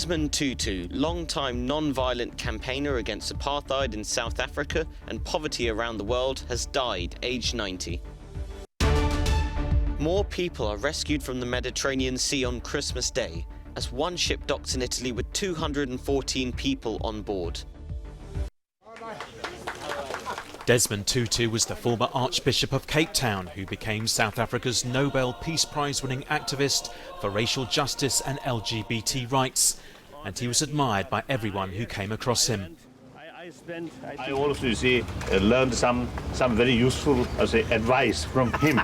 Desmond Tutu, long-time non-violent campaigner against apartheid in South Africa and poverty around the world, has died, aged 90. More people are rescued from the Mediterranean Sea on Christmas Day, as one ship docks in Italy with 214 people on board. Desmond Tutu was the former Archbishop of Cape Town who became South Africa's Nobel Peace Prize-winning activist for racial justice and LGBT rights, and he was admired by everyone who came across him. I also learned some very useful advice from him.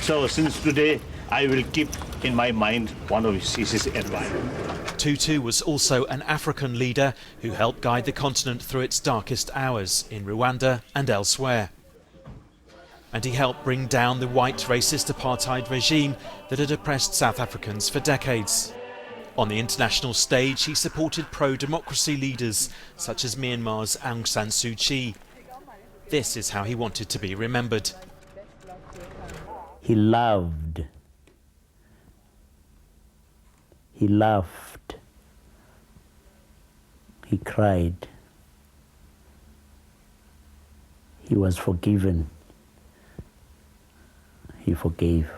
So since today, I will keep in my mind one of his advice. Tutu was also an African leader who helped guide the continent through its darkest hours in Rwanda and elsewhere. And he helped bring down the white racist apartheid regime that had oppressed South Africans for decades. On the international stage, he supported pro-democracy leaders such as Myanmar's Aung San Suu Kyi. This is how he wanted to be remembered. He loved. He laughed. He cried. He was forgiven. He forgave.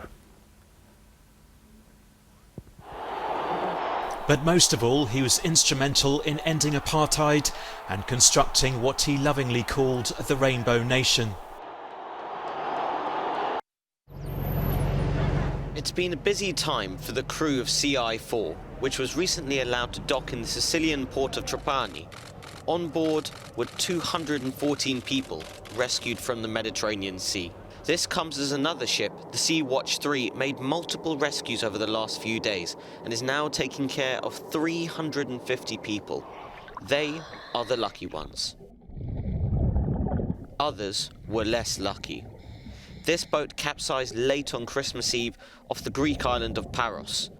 But most of all, he was instrumental in ending apartheid and constructing what he lovingly called the Rainbow Nation. It's been a busy time for the crew of CI4, which was recently allowed to dock in the Sicilian port of Trapani. On board were 214 people rescued from the Mediterranean Sea. This comes as another ship, the Sea-Watch 3, made multiple rescues over the last few days and is now taking care of 350 people. They are the lucky ones. Others were less lucky. This boat capsized late on Christmas Eve off the Greek island of Paros.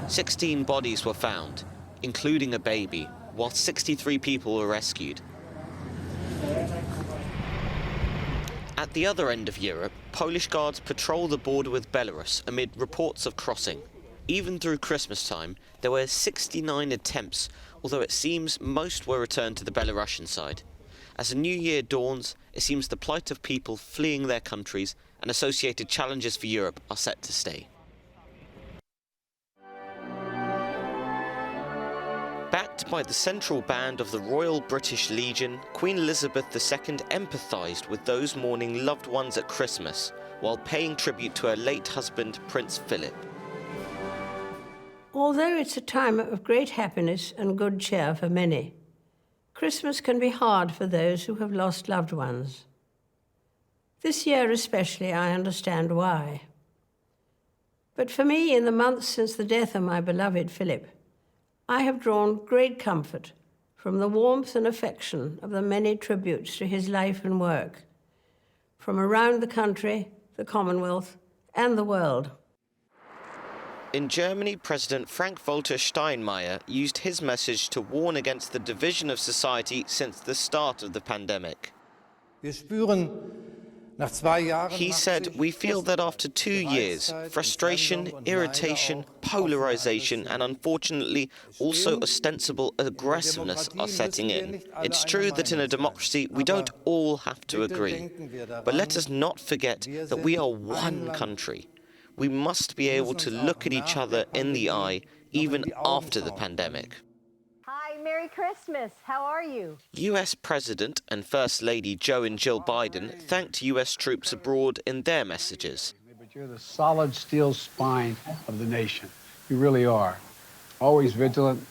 16 bodies were found, including a baby, while 63 people were rescued. At the other end of Europe, Polish guards patrol the border with Belarus amid reports of crossing. Even through Christmas time, there were 69 attempts, although it seems most were returned to the Belarusian side. As the new year dawns, it seems the plight of people fleeing their countries and associated challenges for Europe are set to stay. Backed by the central band of the Royal British Legion, Queen Elizabeth II empathised with those mourning loved ones at Christmas, while paying tribute to her late husband, Prince Philip. Although it's a time of great happiness and good cheer for many, Christmas can be hard for those who have lost loved ones. This year especially, I understand why. But for me, in the months since the death of my beloved Philip, I have drawn great comfort from the warmth and affection of the many tributes to his life and work, from around the country, the Commonwealth, and the world. In Germany, President Frank-Walter Steinmeier used his message to warn against the division of society since the start of the pandemic. He said, "We feel that after 2 years, frustration, irritation, polarization, and unfortunately also ostensible aggressiveness are setting in. It's true that in a democracy we don't all have to agree. But let us not forget that we are one country. We must be able to look at each other in the eye even after the pandemic." Hi, Merry Christmas. How are you? US President and First Lady Joe and Jill Biden thanked US troops abroad in their messages. But you're the solid steel spine of the nation. You really are. Always vigilant,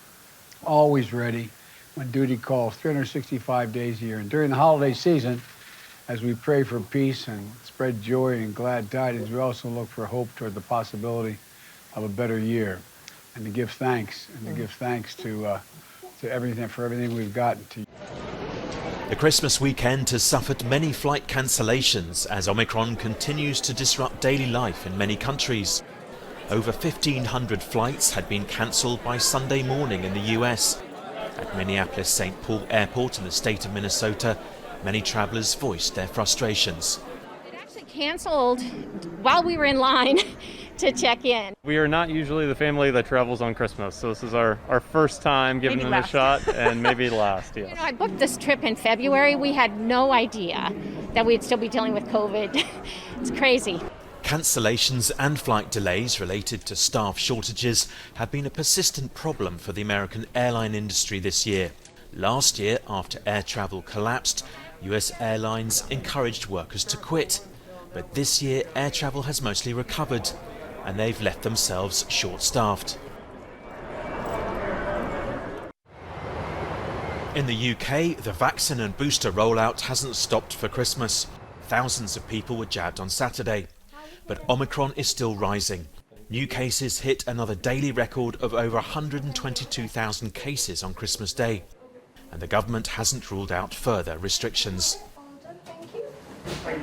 always ready when duty calls, 365 days a year. And during the holiday season, as we pray for peace and spread joy and glad tidings, we also look for hope toward the possibility of a better year, and to give thanks, to everything, for everything we've gotten to. The Christmas weekend has suffered many flight cancellations as Omicron continues to disrupt daily life in many countries. Over 1,500 flights had been cancelled by Sunday morning in the US. At Minneapolis-St. Paul Airport in the state of Minnesota, many travellers voiced their frustrations. It actually cancelled while we were in line, to check in. We are not usually the family that travels on Christmas, so this is our first time giving them a shot, and maybe last, yes. You know, I booked this trip in February. We had no idea that we'd still be dealing with COVID. It's crazy. Cancellations and flight delays related to staff shortages have been a persistent problem for the American airline industry this year. Last year, after air travel collapsed, US airlines encouraged workers to quit. But this year, air travel has mostly recovered, and they've left themselves short-staffed. In the UK, the vaccine and booster rollout hasn't stopped for Christmas. Thousands of people were jabbed on Saturday. But Omicron is still rising. New cases hit another daily record of over 122,000 cases on Christmas Day. And the government hasn't ruled out further restrictions.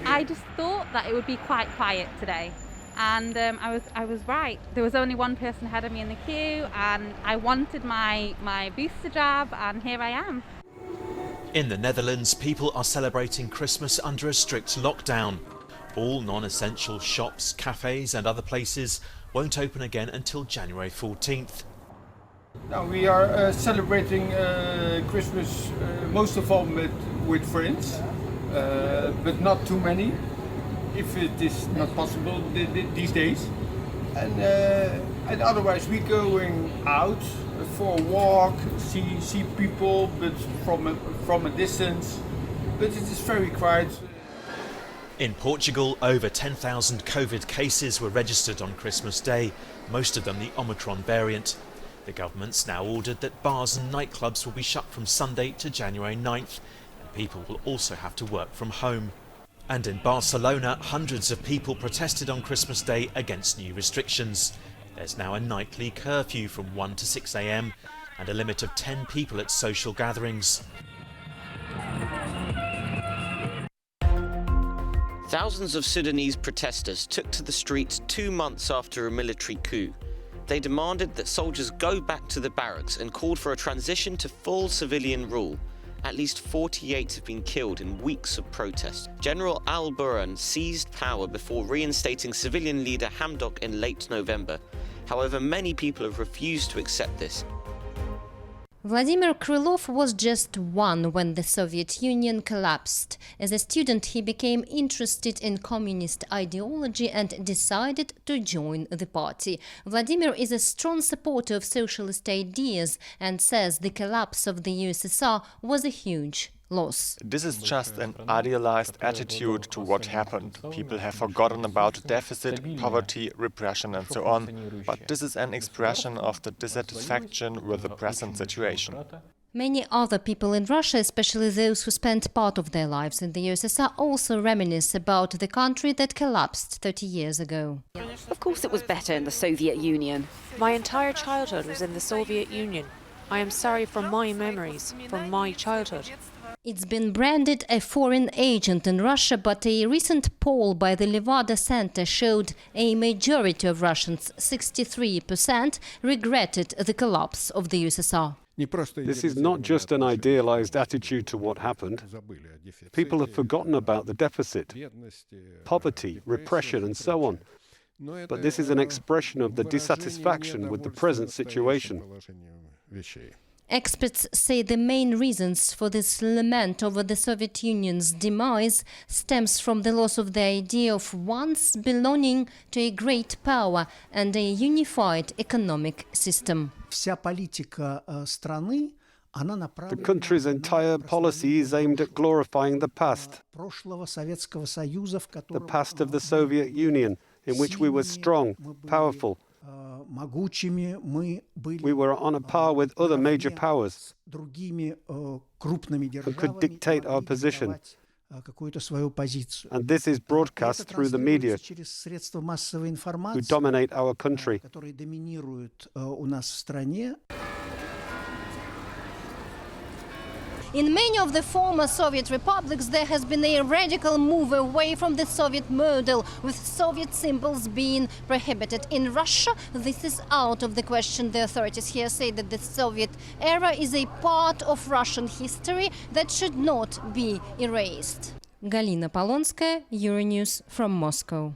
I just thought that it would be quite quiet today. And I was right. There was only one person ahead of me in the queue, and I wanted my booster jab, and here I am. In the Netherlands, people are celebrating Christmas under a strict lockdown. All non-essential shops, cafes and other places won't open again until January 14th. Now we are celebrating Christmas most of all with friends, but not too many, if it is not possible these days. And otherwise we're going out for a walk, see people, but from a distance. But it is very quiet. In Portugal, over 10,000 COVID cases were registered on Christmas Day, most of them the Omicron variant. The government's now ordered that bars and nightclubs will be shut from Sunday to January 9th, and people will also have to work from home. And in Barcelona, hundreds of people protested on Christmas Day against new restrictions. There's now a nightly curfew from 1 to 6 a.m. and a limit of 10 people at social gatherings. Thousands of Sudanese protesters took to the streets 2 months after a military coup. They demanded that soldiers go back to the barracks and called for a transition to full civilian rule. At least 48 have been killed in weeks of protest. General al-Burhan seized power before reinstating civilian leader Hamdok in late November. However, many people have refused to accept this. Vladimir Krylov was just one when the Soviet Union collapsed. As a student, he became interested in communist ideology and decided to join the party. Vladimir is a strong supporter of socialist ideas and says the collapse of the USSR was a huge loss. This is just an idealized attitude to what happened. People have forgotten about deficit, poverty, repression and so on. But this is an expression of the dissatisfaction with the present situation. Many other people in Russia, especially those who spent part of their lives in the USSR, also reminisce about the country that collapsed 30 years ago. Of course it was better in the Soviet Union. My entire childhood was in the Soviet Union. I am sorry for my memories from my childhood. It's been branded a foreign agent in Russia, but a recent poll by the Levada Center showed a majority of Russians, 63%, regretted the collapse of the USSR. This is not just an idealized attitude to what happened. People have forgotten about the deficit, poverty, repression and so on. But this is an expression of the dissatisfaction with the present situation. Experts say the main reasons for this lament over the Soviet Union's demise stems from the loss of the idea of once belonging to a great power and a unified economic system. The country's entire policy is aimed at glorifying the past of the Soviet Union, in which we were strong, powerful. We were on a par with other major powers and could dictate our position. And this is broadcast through the media, who dominate our country. In many of the former Soviet republics, there has been a radical move away from the Soviet model, with Soviet symbols being prohibited. In Russia, this is out of the question. The authorities here say that the Soviet era is a part of Russian history that should not be erased. Galina Polonskaya, Euronews from Moscow.